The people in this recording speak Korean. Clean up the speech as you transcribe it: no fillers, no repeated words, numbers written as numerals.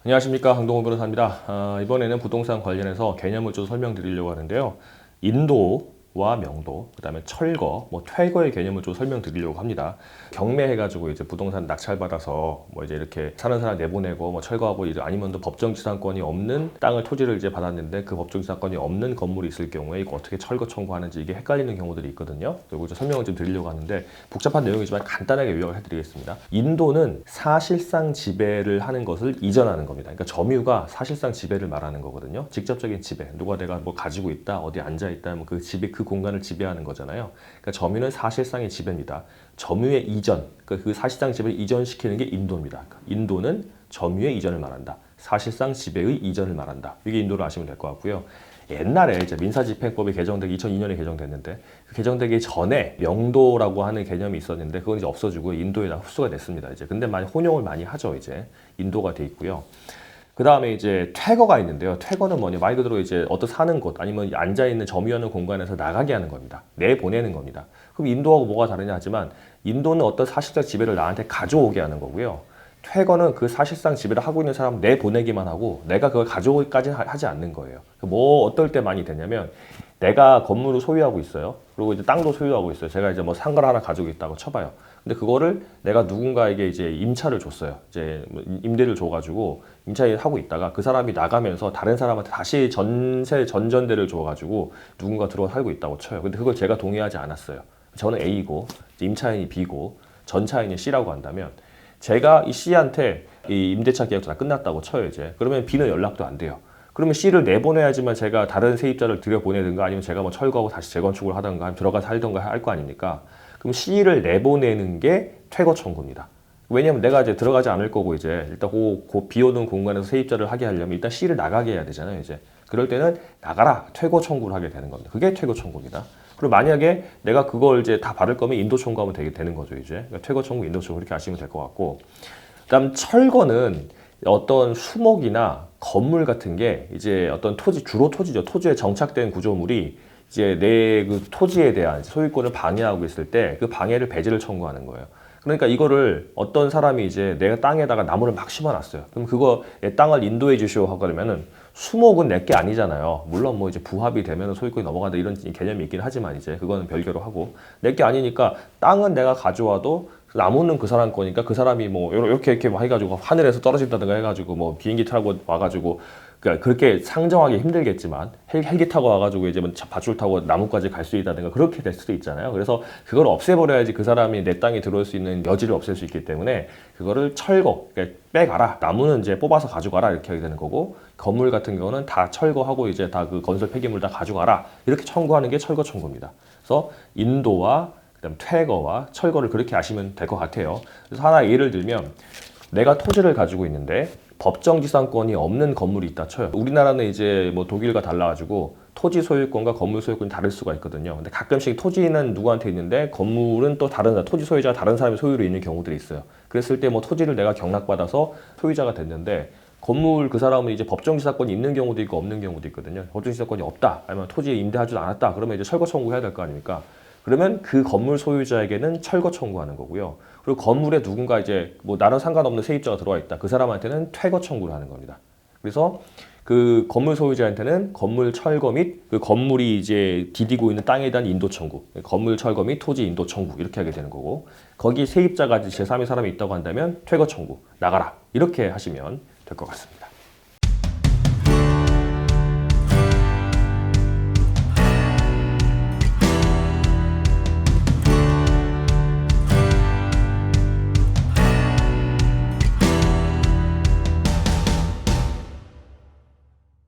안녕하십니까, 강동호 변호사입니다. 이번에는 부동산 관련해서 개념을 좀 설명드리려고 하는데요. 인도와 명도, 그 다음에 철거, 퇴거의 개념을 좀 설명드리려고 합니다. 경매해가지고 이제 부동산 낙찰받아서 이제 이렇게 사는 사람 내보내고 철거하고 이제 아니면 또 법정지상권이 없는 땅을 토지를 이제 받았는데 그 법정지상권이 없는 건물이 있을 경우에 이거 어떻게 철거 청구하는지 이게 헷갈리는 경우들이 있거든요. 그리고 이제 설명을 좀 드리려고 하는데 복잡한 내용이지만 간단하게 요약을 해드리겠습니다. 인도는 사실상 지배를 하는 것을 이전하는 겁니다. 그러니까 점유가 사실상 지배를 말하는 거거든요. 직접적인 지배. 누가 내가 뭐 가지고 있다, 어디 앉아 있다, 그 지배, 그 공간을 지배하는 거잖아요. 그러니까 점유는 사실상의 지배입니다. 점유의 이전, 그 사실상 지배를 이전시키는 게 인도입니다. 인도는 점유의 이전을 말한다. 사실상 지배의 이전을 말한다. 이게 인도를 아시면 될 것 같고요. 옛날에 이제 민사집행법이 개정되기 2002년에 개정됐는데 그 개정되기 전에 명도라고 하는 개념이 있었는데 그건 이제 없어지고 인도에다 흡수가 됐습니다. 이제 근데 많이 혼용을 많이 하죠. 이제 인도가 돼 있고요. 그 다음에 이제 퇴거가 있는데요. 퇴거는 뭐냐? 말 그대로 이제 어떤 사는 곳 아니면 앉아있는 점유하는 공간에서 나가게 하는 겁니다. 내보내는 겁니다. 그럼 인도하고 뭐가 다르냐 하지만 인도는 어떤 사실상 지배를 나한테 가져오게 하는 거고요. 퇴거는 그 사실상 지배를 하고 있는 사람 내보내기만 하고 내가 그걸 가져오기까지는 하지 않는 거예요. 뭐 어떨 때 많이 되냐면 내가 건물을 소유하고 있어요. 그리고 이제 땅도 소유하고 있어요. 제가 이제 뭐 산 걸 하나 가지고 있다고 쳐봐요. 근데 그거를 내가 누군가에게 이제 임차를 줬어요. 이제 임대를 줘가지고 임차를 하고 있다가 그 사람이 나가면서 다른 사람한테 다시 전전대를 줘가지고 누군가 들어와 살고 있다고 쳐요. 근데 그걸 제가 동의하지 않았어요. 저는 A고 임차인이 B고 전차인이 C라고 한다면 제가 이 C한테 이 임대차 계약도 다 끝났다고 쳐요. 이제 그러면 B는 연락도 안 돼요. 그러면 C를 내보내야지만 제가 다른 세입자를 들여보내든가 아니면 제가 뭐 철거하고 다시 재건축을 하든가 아니면 들어가 살든가 할 거 아닙니까? 그럼 C를 내보내는 게 퇴거 청구입니다. 왜냐면 내가 이제 들어가지 않을 거고 이제 일단 그 비오는 공간에서 세입자를 하게 하려면 일단 C를 나가게 해야 되잖아요. 이제 그럴 때는 나가라 퇴거 청구를 하게 되는 겁니다. 그게 퇴거 청구입니다. 그리고 만약에 내가 그걸 이제 다 받을 거면 인도 청구하면 되는 거죠. 이제 그러니까 퇴거 청구, 인도 청구 이렇게 아시면 될 것 같고, 그다음 철거는 어떤 수목이나 건물 같은 게 이제 어떤 토지, 주로 토지죠. 토지에 정착된 구조물이 이제 내 그 토지에 대한 소유권을 방해하고 있을 때 그 방해를 배제를 청구하는 거예요. 그러니까 이거를 어떤 사람이 이제 내가 땅에다가 나무를 막 심어놨어요. 그럼 그거 내 땅을 인도해 주시오 하고 그러면은 수목은 내 게 아니잖아요. 물론 뭐 이제 부합이 되면 소유권이 넘어간다 이런 개념이 있긴 하지만 이제 그거는 별개로 하고 내 게 아니니까 땅은 내가 가져와도 나무는 그 사람 거니까 그 사람이 뭐 이렇게 뭐 해가지고 하늘에서 떨어진다든가 해가지고 뭐 비행기 타고 와가지고 그러니까 그렇게 상정하기 힘들겠지만 헬기 타고 와가지고 이제 밧줄 타고 나무까지 갈 수 있다든가 그렇게 될 수도 있잖아요. 그래서 그걸 없애버려야지 그 사람이 내 땅에 들어올 수 있는 여지를 없앨 수 있기 때문에 그거를 철거, 그러니까 빼가라. 나무는 이제 뽑아서 가져가라 이렇게 하게 되는 거고 건물 같은 경우는 다 철거하고 이제 다 그 건설 폐기물 다 가져가라 이렇게 청구하는 게 철거 청구입니다. 그래서 인도와 그다음 퇴거와 철거를 그렇게 아시면 될 것 같아요. 그래서 하나 예를 들면 내가 토지를 가지고 있는데 법정지상권이 없는 건물이 있다 쳐요. 우리나라는 이제 뭐 독일과 달라가지고 토지 소유권과 건물 소유권이 다를 수가 있거든요. 근데 가끔씩 토지는 누구한테 있는데 건물은 또 다른 토지 소유자가 다른 사람의 소유로 있는 경우들이 있어요. 그랬을 때 뭐 토지를 내가 경락받아서 소유자가 됐는데 건물 그 사람은 이제 법정지상권이 있는 경우도 있고 없는 경우도 있거든요. 법정지상권이 없다, 아니면 토지에 임대하지도 않았다, 그러면 이제 철거 청구해야 될 거 아닙니까? 그러면 그 건물 소유자에게는 철거 청구하는 거고요. 그리고 건물에 누군가 이제 뭐 나랑 상관없는 세입자가 들어와 있다. 그 사람한테는 퇴거 청구를 하는 겁니다. 그래서 그 건물 소유자한테는 건물 철거 및 그 건물이 이제 디디고 있는 땅에 대한 인도 청구, 건물 철거 및 토지 인도 청구 이렇게 하게 되는 거고, 거기 세입자가 제3의 사람이 있다고 한다면 퇴거 청구, 나가라 이렇게 하시면 될 것 같습니다.